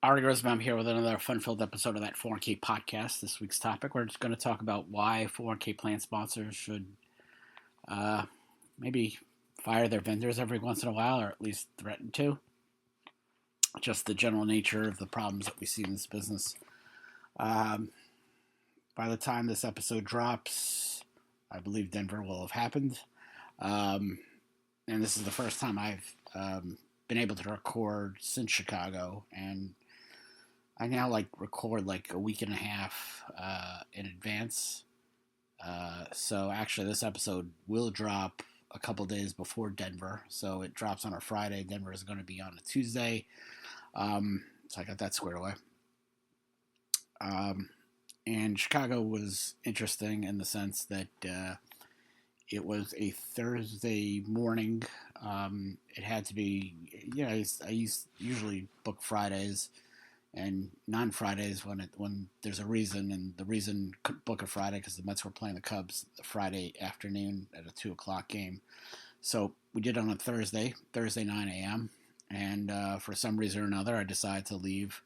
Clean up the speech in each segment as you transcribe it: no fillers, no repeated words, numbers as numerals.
Ari Rosenbaum here with another fun-filled episode of that 4K podcast. This week's topic, we're just going to talk about why 4K plan sponsors should uh, maybe fire their vendors every once in a while, or at least threaten to. Just the general nature of the problems that we see in this business. Um, by the time this episode drops, I believe Denver will have happened. Um, and this is the first time I've been able to record since Chicago, and I now record like a week and a half in advance. So actually, this episode will drop a couple days before Denver. So it drops on a Friday. Denver is going to be on a Tuesday. So I got that squared away. And Chicago was interesting in the sense that it was a Thursday morning. It had to be, I usually book Fridays and non-Fridays when there's a reason, and the reason couldn't book a Friday because the Mets were playing the Cubs the Friday afternoon at a 2 o'clock game. So we did it on a Thursday 9 a.m. And for some reason or another, I decided to leave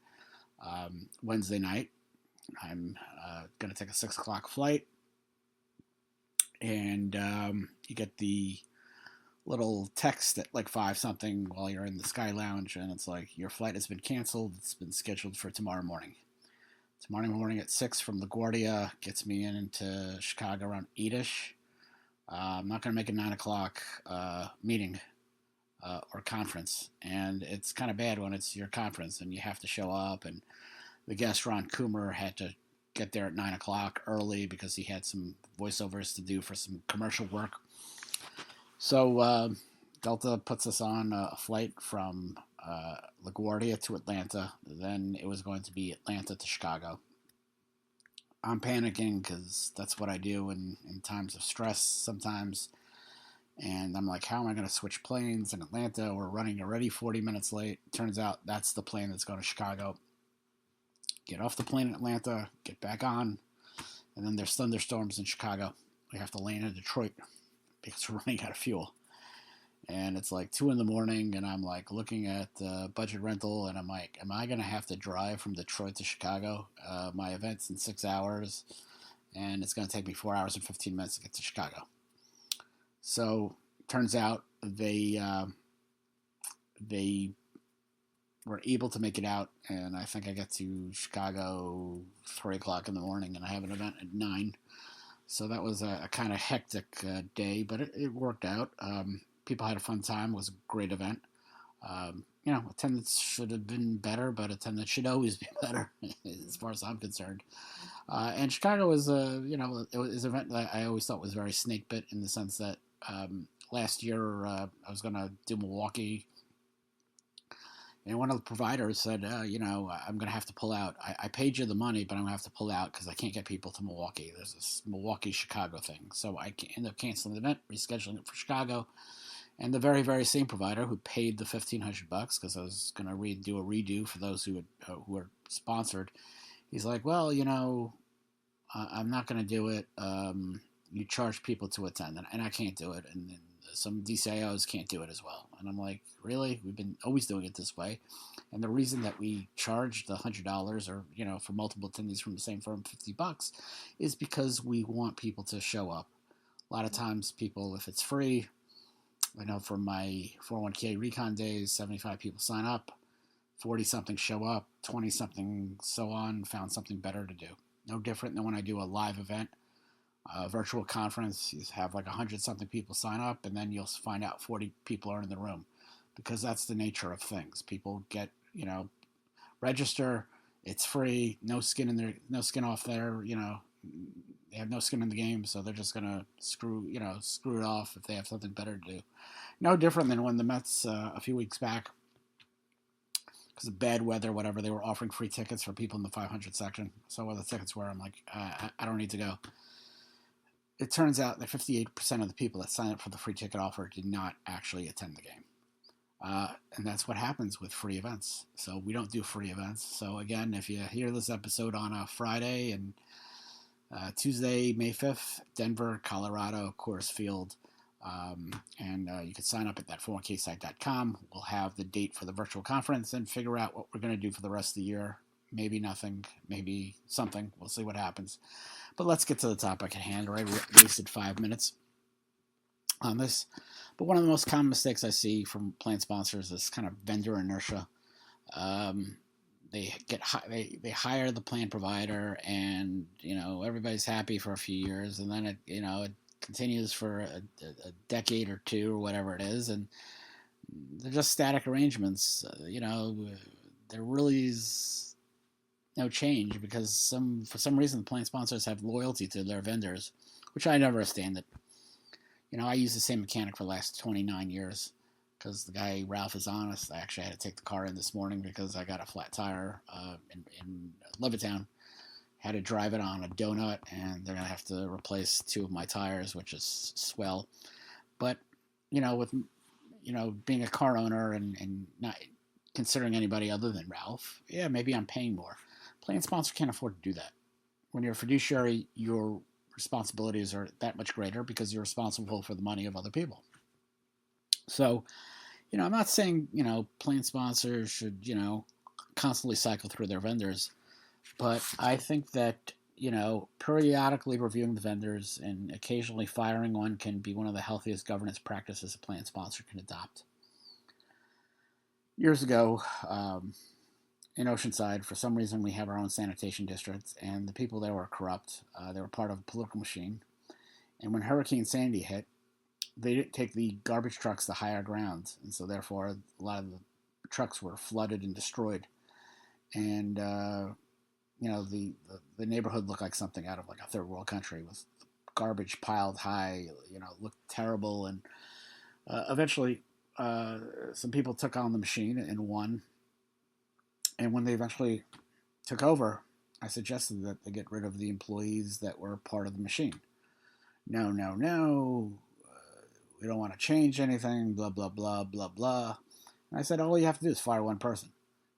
Wednesday night. I'm going to take a 6 o'clock flight, and you get the little text at like 5 something while you're in the Sky Lounge, and it's like, your flight has been canceled. It's been scheduled for tomorrow morning. Tomorrow morning at 6 from LaGuardia gets me into Chicago around 8ish. I'm not going to make a 9 o'clock meeting or conference, and it's kind of bad when it's your conference and you have to show up. And the guest, Ron Coomer, had to get there at 9 o'clock early because he had some voiceovers to do for some commercial work. So Delta puts us on a flight from LaGuardia to Atlanta. Then it was going to be Atlanta to Chicago. I'm panicking because that's what I do in times of stress sometimes. And I'm like, how am I going to switch planes in Atlanta? We're running already 40 minutes late. Turns out that's the plane that's going to Chicago. Get off the plane in Atlanta, get back on, and then there's thunderstorms in Chicago. We have to land in Detroit because we're running out of fuel. And it's like 2 in the morning, and I'm like looking at budget rental, and I'm like, am I going to have to drive from Detroit to Chicago? My event's in 6 hours, and it's going to take me 4 hours and 15 minutes to get to Chicago. So turns out they were able to make it out, and I think I get to Chicago 3 o'clock in the morning, and I have an event at 9. So that was a kind of hectic day, but it worked out. People had a fun time. It was a great event. Attendance should have been better, but attendance should always be better, as far as I'm concerned. And Chicago was, it was an event that I always thought was very snake bit, in the sense that last year I was going to do Milwaukee, and one of the providers said, I'm going to have to pull out. I paid you the money, but I'm going to have to pull out because I can't get people to Milwaukee. There's this Milwaukee-Chicago thing. So I end up canceling the event, rescheduling it for Chicago. And the very, very same provider who paid the $1,500 because I was going to do a redo for those who were sponsored, he's like, well, I'm not going to do it. You charge people to attend, and I can't do it. And some DCIOs can't do it as well. And I'm like, really? We've been always doing it this way. And the reason that we charge the $100, or for multiple attendees from the same firm, $50, is because we want people to show up. A lot of times, people, if it's free, I know from my 401k recon days, 75 people sign up, 40 something show up, 20 something so on, found something better to do. No different than when I do a live event. Virtual conference, you have like 100 something people sign up, and then you'll find out 40 people are in the room, because that's the nature of things. People get, register, it's free, no skin off there, they have no skin in the game, so they're just gonna screw it off if they have something better to do. No different than when the Mets a few weeks back, because of bad weather, whatever, they were offering free tickets for people in the 500 section. So what the tickets were, I'm like, I don't need to go. It turns out that 58% of the people that signed up for the free ticket offer did not actually attend the game. And that's what happens with free events. So we don't do free events. So again, if you hear this episode on a Friday, and Tuesday, May 5th, Denver, Colorado, Coors Field, And you can sign up at that 401ksite.com. We'll have the date for the virtual conference and figure out what we're going to do for the rest of the year. Maybe nothing, maybe something. We'll see what happens. But let's get to the topic at hand. I wasted 5 minutes on this. But one of the most common mistakes I see from plan sponsors is kind of vendor inertia. They hire the plan provider, and everybody's happy for a few years, and then it continues for a decade or two or whatever it is, and they're just static arrangements. There really is no change because for some reason the plan sponsors have loyalty to their vendors, which I never understand. That I use the same mechanic for the last 29 years. Because the guy, Ralph, is honest. I actually had to take the car in this morning because I got a flat tire in Levittown. Had to drive it on a donut, and they're going to have to replace 2 of my tires, which is swell. But, with, being a car owner and not considering anybody other than Ralph, yeah, maybe I'm paying more. Plan sponsor can't afford to do that. When you're a fiduciary, your responsibilities are that much greater because you're responsible for the money of other people. So, I'm not saying, plan sponsors should, constantly cycle through their vendors, but I think that, periodically reviewing the vendors and occasionally firing one can be one of the healthiest governance practices a plan sponsor can adopt. Years ago, in Oceanside, for some reason, we have our own sanitation district, and the people there were corrupt. They were part of a political machine. And when Hurricane Sandy hit, they didn't take the garbage trucks to higher ground, and so therefore a lot of the trucks were flooded and destroyed. And the neighborhood looked like something out of like a third world country with garbage piled high. Looked terrible. And eventually, some people took on the machine and won. And when they eventually took over, I suggested that they get rid of the employees that were part of the machine. No. We don't want to change anything, blah, blah, blah, blah, blah. And I said, all you have to do is fire one person.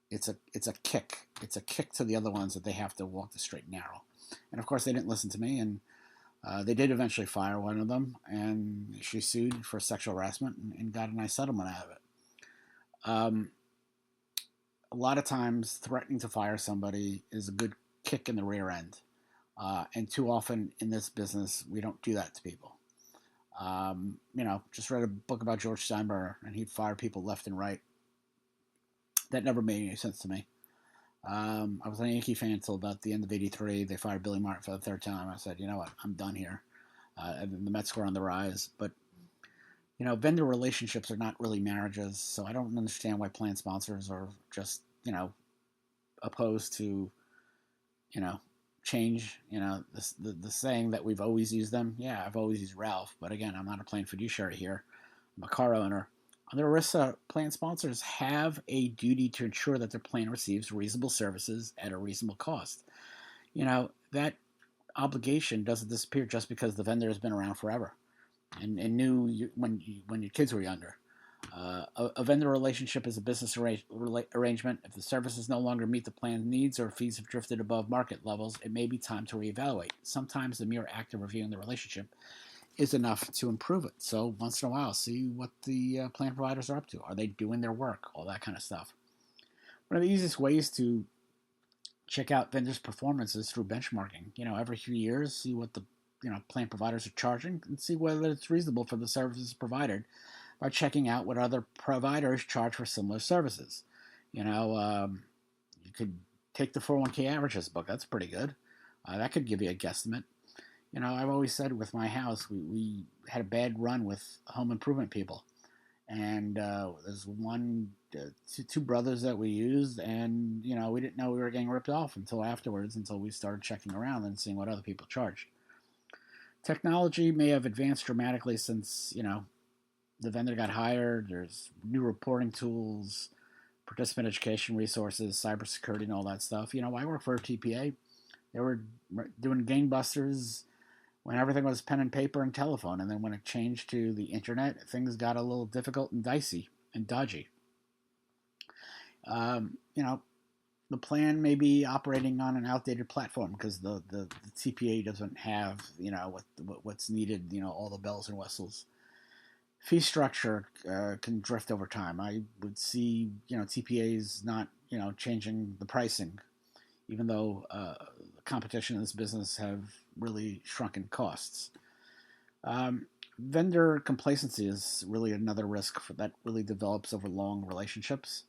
It's a kick. It's a kick to the other ones that they have to walk the straight and narrow. And, of course, they didn't listen to me, and they did eventually fire one of them, and she sued for sexual harassment and got a nice settlement out of it. A lot of times, threatening to fire somebody is a good kick in the rear end. And too often in this business, we don't do that to people. Just read a book about George Steinbrenner, and he'd fire people left and right. That never made any sense to me. I was a Yankee fan until about the end of '83. They fired Billy Martin for the 3rd time. I said, you know what, I'm done here. And the Mets were on the rise. But, vendor relationships are not really marriages, so I don't understand why plan sponsors are just, opposed to, change. The saying that we've always used them. Yeah, I've always used Ralph, but again, I'm not a plan fiduciary here. I'm a car owner. Under ERISA, plan sponsors have a duty to ensure that their plan receives reasonable services at a reasonable cost. That obligation doesn't disappear just because the vendor has been around forever and knew when your kids were younger. A vendor relationship is a business arrangement. If the services no longer meet the plan's needs or fees have drifted above market levels, it may be time to reevaluate. Sometimes the mere act of reviewing the relationship is enough to improve it. So once in a while, see what the plan providers are up to. Are they doing their work? All that kind of stuff. One of the easiest ways to check out vendors' performance is through benchmarking. Every few years, see what the plan providers are charging and see whether it's reasonable for the services provided by checking out what other providers charge for similar services. You could take the 401k averages book. That's pretty good. That could give you a guesstimate. I've always said with my house, we had a bad run with home improvement people. And there's two brothers that we used, and, we didn't know we were getting ripped off until afterwards, until we started checking around and seeing what other people charged. Technology may have advanced dramatically since, the vendor got hired. There's new reporting tools, participant education resources, cybersecurity, and all that stuff. I work for a TPA. They were doing gangbusters when everything was pen and paper and telephone. And then when it changed to the internet, things got a little difficult and dicey and dodgy. The plan may be operating on an outdated platform because the TPA doesn't have, what's needed, all the bells and whistles. fee structure can drift over time. I would see, TPAs not, changing the pricing, even though competition in this business have really shrunken costs. Um, Vendor complacency is really another risk that really develops over long relationships.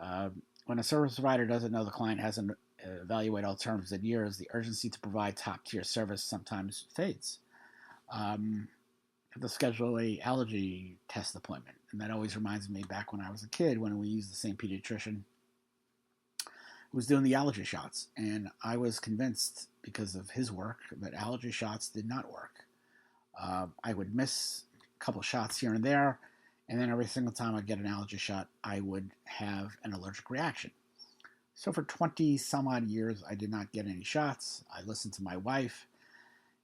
Uh, when a service provider doesn't know the client hasn't evaluated alternatives in years, the urgency to provide top tier service sometimes fades. Um, to schedule a allergy test appointment, and that always reminds me back when I was a kid when we used the same pediatrician who was doing the allergy shots, and I was convinced because of his work that allergy shots did not work. I would miss a couple shots here and there, and then every single time I get an allergy shot, I would have an allergic reaction. So for 20 some odd years, I did not get any shots. I listened to my wife,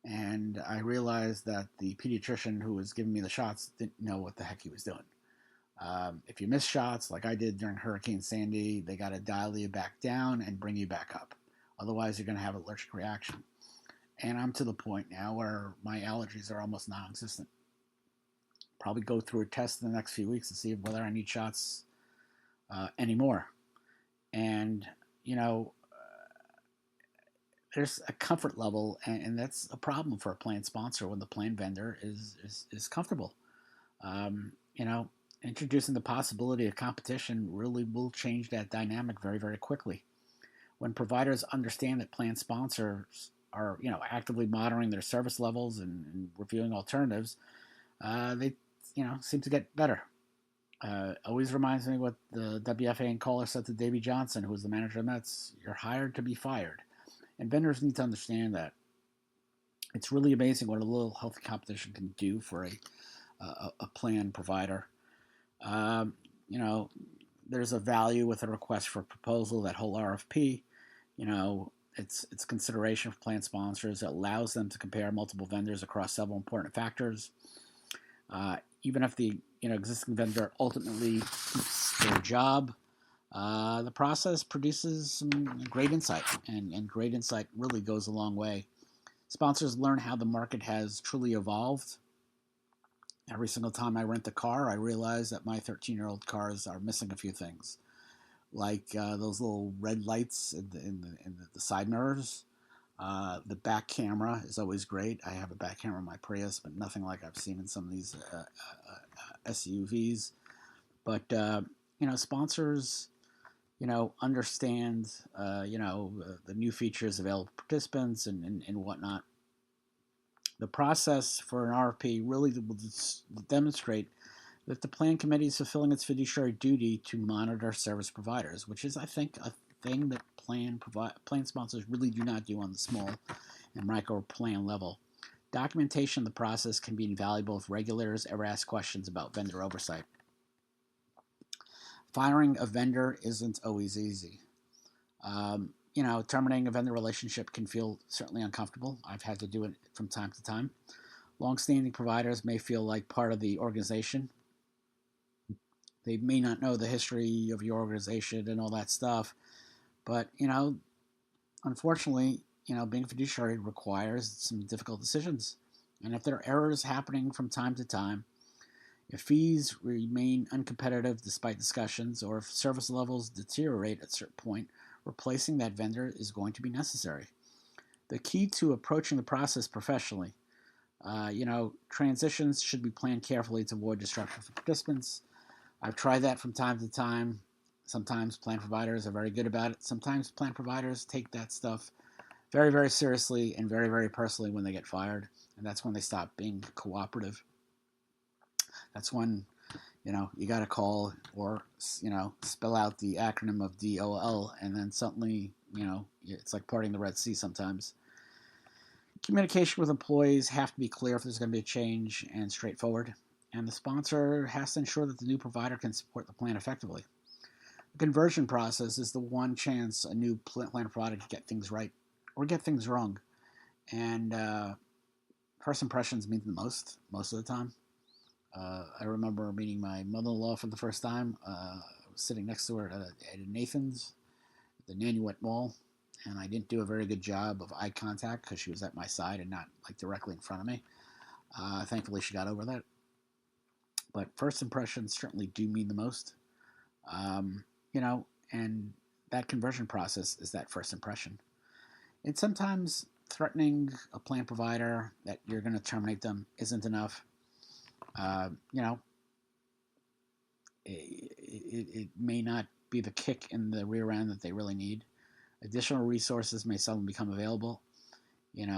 and I realized that the pediatrician who was giving me the shots didn't know what the heck he was doing. If you miss shots, like I did during Hurricane Sandy, they got to dial you back down and bring you back up. Otherwise, you're going to have an allergic reaction. And I'm to the point now where my allergies are almost non existent. Probably go through a test in the next few weeks to see whether I need shots anymore. And, you know, there's a comfort level, and that's a problem for a plan sponsor when the plan vendor is comfortable. You know, introducing the possibility of competition really will change that dynamic very, very quickly. When providers understand that plan sponsors are, actively monitoring their service levels and reviewing alternatives, they, seem to get better. Always reminds me what the WFA caller said to Davey Johnson, who was the manager of the Mets: "You're hired to be fired." And vendors need to understand that. It's really amazing what a little healthy competition can do for a plan provider. Um, you know, there's a value with a request for proposal, that whole RFP. It's consideration for plan sponsors. It allows them to compare multiple vendors across several important factors. Even if the existing vendor ultimately keeps their job, the process produces some great insight, and great insight really goes a long way. Sponsors learn how the market has truly evolved. Every single time I rent a car, I realize that my 13-year-old cars are missing a few things, like those little red lights in the side mirrors. The back camera is always great. I have a back camera in my Prius, but nothing like I've seen in some of these SUVs. But sponsors, understand, the new features available to participants and whatnot. The process for an RFP really will demonstrate that the plan committee is fulfilling its fiduciary duty to monitor service providers, which is, I think, a thing that plan sponsors really do not do on the small and micro plan level. Documentation of the process can be invaluable if regulators ever ask questions about vendor oversight. Firing a vendor isn't always easy. Terminating a vendor relationship can feel certainly uncomfortable. I've had to do it from time to time. Long-standing providers may feel like part of the organization. They may not know the history of your organization and all that stuff, but unfortunately, being fiduciary requires some difficult decisions. And if there are errors happening from time to time, if fees remain uncompetitive despite discussions, or if service levels deteriorate at a certain point, replacing that vendor is going to be necessary. The key to approaching the process professionally, transitions should be planned carefully to avoid disruption for participants. I've tried that from time to time. Sometimes plan providers are very good about it. Sometimes plan providers take that stuff very, very seriously and very, very personally when they get fired. And that's when they stop being cooperative. That's when, you got to call or, spell out the acronym of DOL, and then suddenly, it's like parting the Red Sea sometimes. Communication with employees have to be clear if there's going to be a change, and straightforward. And the sponsor has to ensure that the new provider can support the plan effectively. The conversion process is the one chance a new plan provider can get things right or get things wrong. And first impressions mean the most of the time. I remember meeting my mother-in-law for the first time. I was sitting next to her at a Nathan's, at the Nanuet Mall, and I didn't do a very good job of eye contact because she was at my side and not like directly in front of me. Thankfully, she got over that. But first impressions certainly do mean the most. Um, and that conversion process is that first impression. And sometimes threatening a plan provider that you're going to terminate them isn't enough. Uh, you know, it may not be the kick in the rear end that they really need. Additional resources may suddenly become available.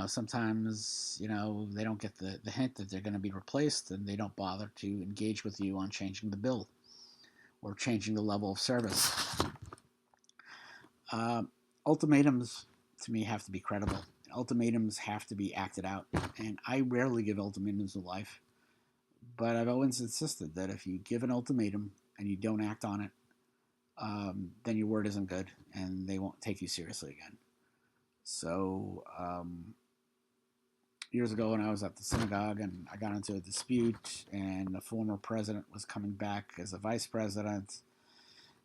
Sometimes, they don't get the hint that they're going to be replaced, and they don't bother to engage with you on changing the bill or changing the level of service. Uh, Ultimatums, to me, have to be credible. Ultimatums have to be acted out. And I rarely give ultimatums in life, but I've always insisted that if you give an ultimatum and you don't act on it, then your word isn't good, and they won't take you seriously again. So, years ago when I was at the synagogue and I got into a dispute, and the former president was coming back as a vice president,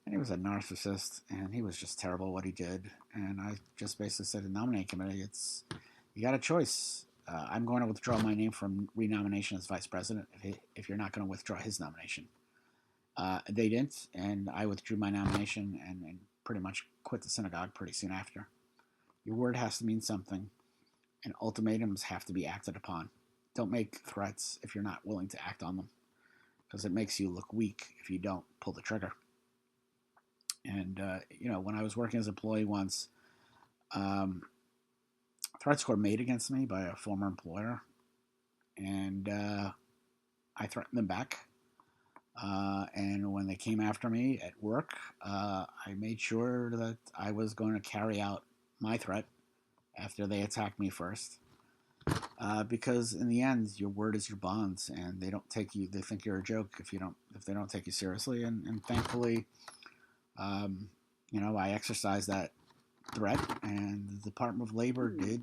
and he was a narcissist, and he was just terrible what he did. And I just basically said to the nominating committee, you got a choice. I'm going to withdraw my name from renomination as vice president if you're not going to withdraw his nomination. They didn't, and I withdrew my nomination and pretty much quit the synagogue pretty soon after. Your word has to mean something, and ultimatums have to be acted upon. Don't make threats if you're not willing to act on them, because it makes you look weak if you don't pull the trigger. And, when I was working as an employee once, threats were made against me by a former employer, and I threatened them back. And when they came after me at work, I made sure that I was going to carry out my threat after they attacked me first. Because in the end, your word is your bonds, and they don't take you. They think you're a joke if they don't take you seriously. And thankfully, I exercised that threat, and the Department of Labor did,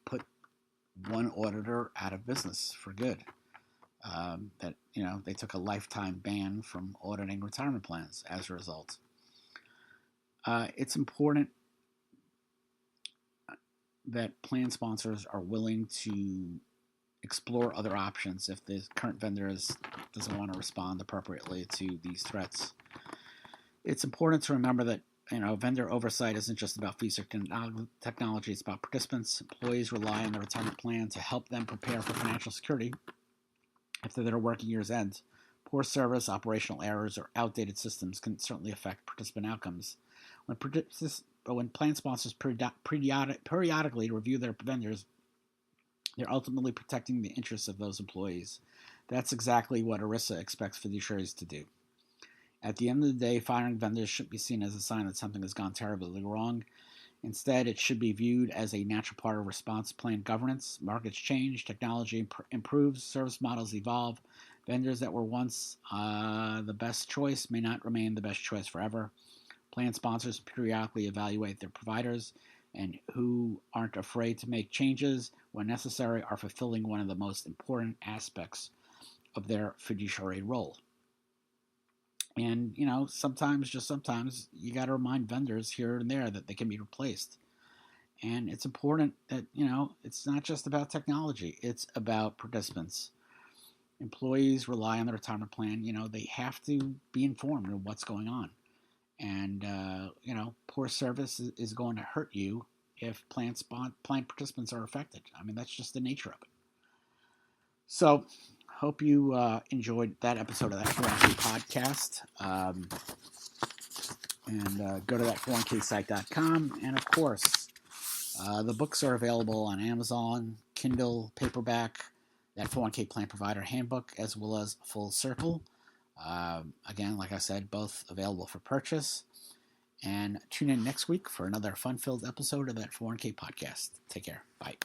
put one auditor out of business for good. They took a lifetime ban from auditing retirement plans as a result. It's important that plan sponsors are willing to explore other options if the current vendor doesn't want to respond appropriately to these threats. It's important to remember that vendor oversight isn't just about fees or technology. It's about participants. Employees rely on the retirement plan to help them prepare for financial security after their working years end. Poor service, operational errors, or outdated systems can certainly affect participant outcomes. When plan sponsors periodically review their vendors, they're ultimately protecting the interests of those employees. That's exactly what ERISA expects fiduciaries to do. At the end of the day, firing vendors shouldn't be seen as a sign that something has gone terribly wrong. Instead, it should be viewed as a natural part of response plan governance. Markets change, technology improves, service models evolve. Vendors that were once the best choice may not remain the best choice forever. Plan sponsors periodically evaluate their providers, and who aren't afraid to make changes when necessary are fulfilling one of the most important aspects of their fiduciary role. And, sometimes, you got to remind vendors here and there that they can be replaced. And it's important that, it's not just about technology, it's about participants. Employees rely on the retirement plan. They have to be informed of what's going on. And, poor service is going to hurt you if plan participants are affected. I mean, that's just the nature of it. So, hope you enjoyed that episode of that 401k podcast. And go to that 401ksite.com. And of course, the books are available on Amazon, Kindle, paperback, that 401k plan provider handbook, as well as Full Circle. Again, like I said, both available for purchase. And tune in next week for another fun-filled episode of that 401k podcast. Take care. Bye.